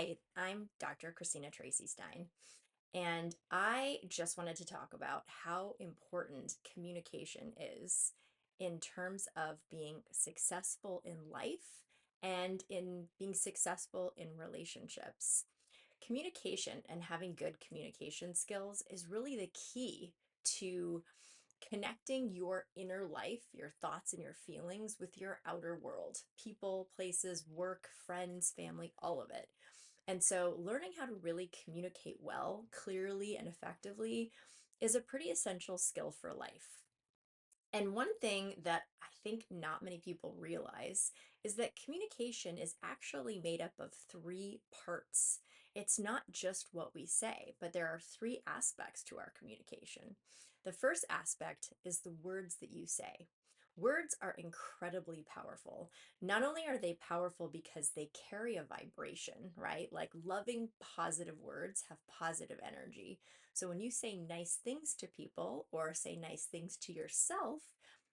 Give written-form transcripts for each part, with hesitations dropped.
Hi, I'm Dr. Christina Tracy Stein, and I just wanted to talk about how important communication is in terms of being successful in life and in being successful in relationships. Communication and having good communication skills is really the key to connecting your inner life, your thoughts and your feelings with your outer world, people, places, work, friends, family, all of it. And so, learning how to really communicate well, clearly, and effectively is a pretty essential skill for life. And one thing that I think not many people realize is that communication is actually made up of three parts. It's not just what we say, but there are three aspects to our communication. The first aspect is the words that you say. Words are incredibly powerful. Not only are they powerful because they carry a vibration, right? Like loving, positive words have positive energy. So when you say nice things to people or say nice things to yourself,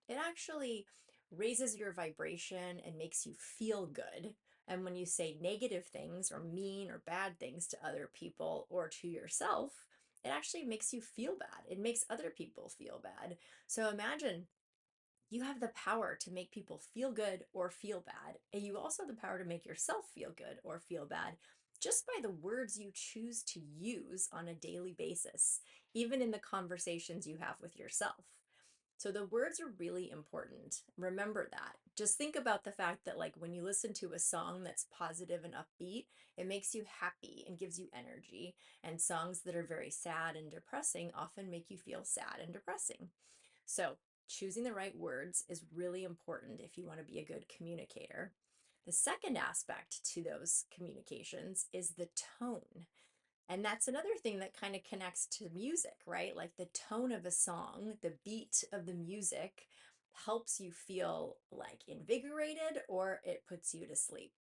it actually raises your vibration and makes you feel good. And when you say negative things or mean or bad things to other people or to yourself, it actually makes you feel bad. It makes other people feel bad. So imagine you have the power to make people feel good or feel bad. And you also have the power to make yourself feel good or feel bad just by the words you choose to use on a daily basis, even in the conversations you have with yourself. So the words are really important. Remember that. Just think about the fact that like when you listen to a song that's positive and upbeat, it makes you happy and gives you energy. And songs that are very sad and depressing often make you feel sad and depressing. So, choosing the right words is really important if you want to be a good communicator. The second aspect to those communications is the tone. And that's another thing that kind of connects to music, right? Like the tone of a song, the beat of the music helps you feel like invigorated or it puts you to sleep.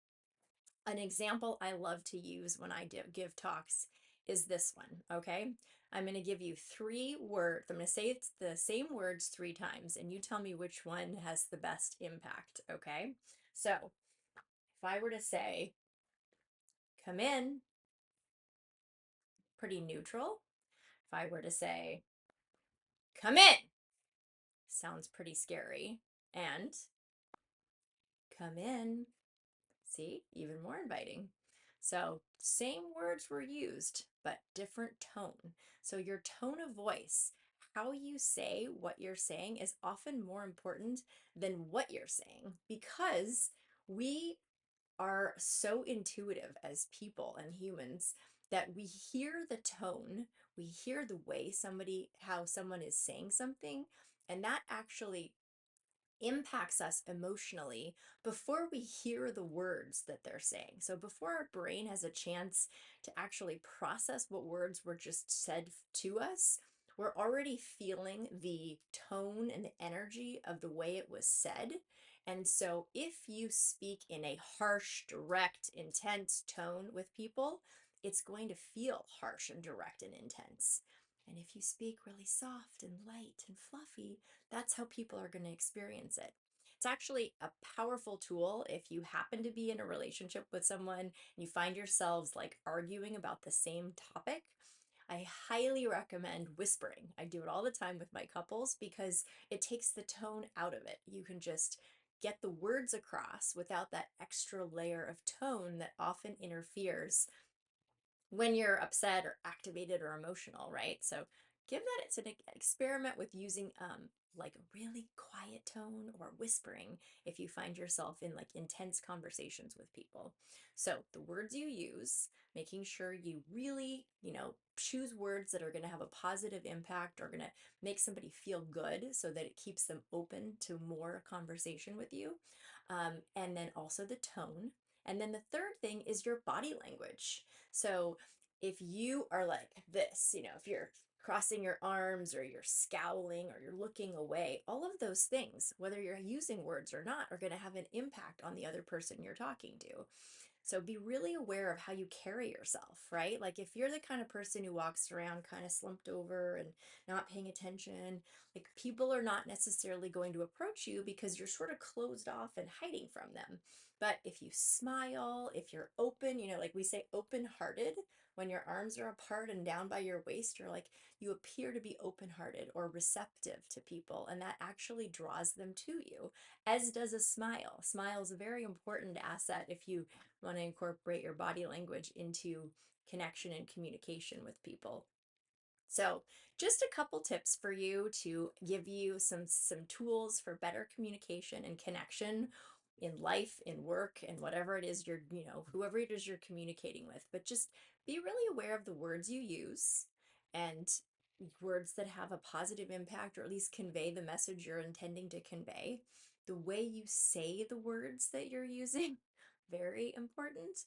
An example I love to use when I give talks is this one, okay? I'm going to give you three words. I'm going to say it's the same words three times, and you tell me which one has the best impact, okay? So if I were to say, come in, pretty neutral. If I were to say, come in, sounds pretty scary. And come in, see, even more inviting. So, same words were used, but different tone. So, your tone of voice, how you say what you're saying, is often more important than what you're saying because we are so intuitive as people and humans that we hear the tone, we hear the way how someone is saying something, and that actually impacts us emotionally before we hear the words that they're saying. So before our brain has a chance to actually process what words were just said to us, we're already feeling the tone and the energy of the way it was said. And so if you speak in a harsh, direct, intense tone with people, it's going to feel harsh and direct and intense. And if you speak really soft and light and fluffy, that's how people are going to experience it. It's actually a powerful tool if you happen to be in a relationship with someone and you find yourselves like arguing about the same topic. I highly recommend whispering. I do it all the time with my couples because it takes the tone out of it. You can just get the words across without that extra layer of tone that often interferes when you're upset or activated or emotional, right? So give that it's an experiment with using like a really quiet tone or whispering if you find yourself in like intense conversations with people. So the words you use, making sure you really, choose words that are going to have a positive impact or going to make somebody feel good so that it keeps them open to more conversation with you. And then also the tone. And then the third thing is your body language. So if you are like this, if you're crossing your arms or you're scowling or you're looking away, all of those things, whether you're using words or not, are going to have an impact on the other person you're talking to. So be really aware of how you carry yourself, right? Like if you're the kind of person who walks around kind of slumped over and not paying attention, like people are not necessarily going to approach you because you're sort of closed off and hiding from them. But if you smile, if you're open, like we say open-hearted, when your arms are apart and down by your waist, you're like, you appear to be open-hearted or receptive to people, and that actually draws them to you, as does a smile. Smile is a very important asset if you want to incorporate your body language into connection and communication with people. So, just a couple tips for you to give you some tools for better communication and connection in life, in work, and whatever it is whoever it is you're communicating with. But just be really aware of the words you use and words that have a positive impact or at least convey the message you're intending to convey. The way you say the words that you're using, very important.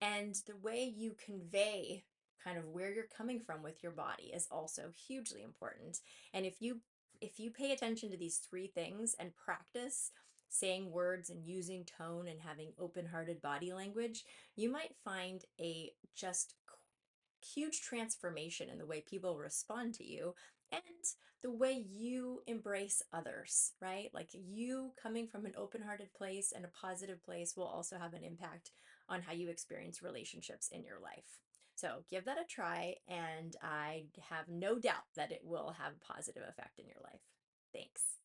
And the way you convey kind of where you're coming from with your body is also hugely important. And if you pay attention to these three things and practice saying words and using tone and having open-hearted body language, you might find a just huge transformation in the way people respond to you and the way you embrace others, right? Like you coming from an open-hearted place and a positive place will also have an impact on how you experience relationships in your life. So give that a try, and I have no doubt that it will have a positive effect in your life. Thanks.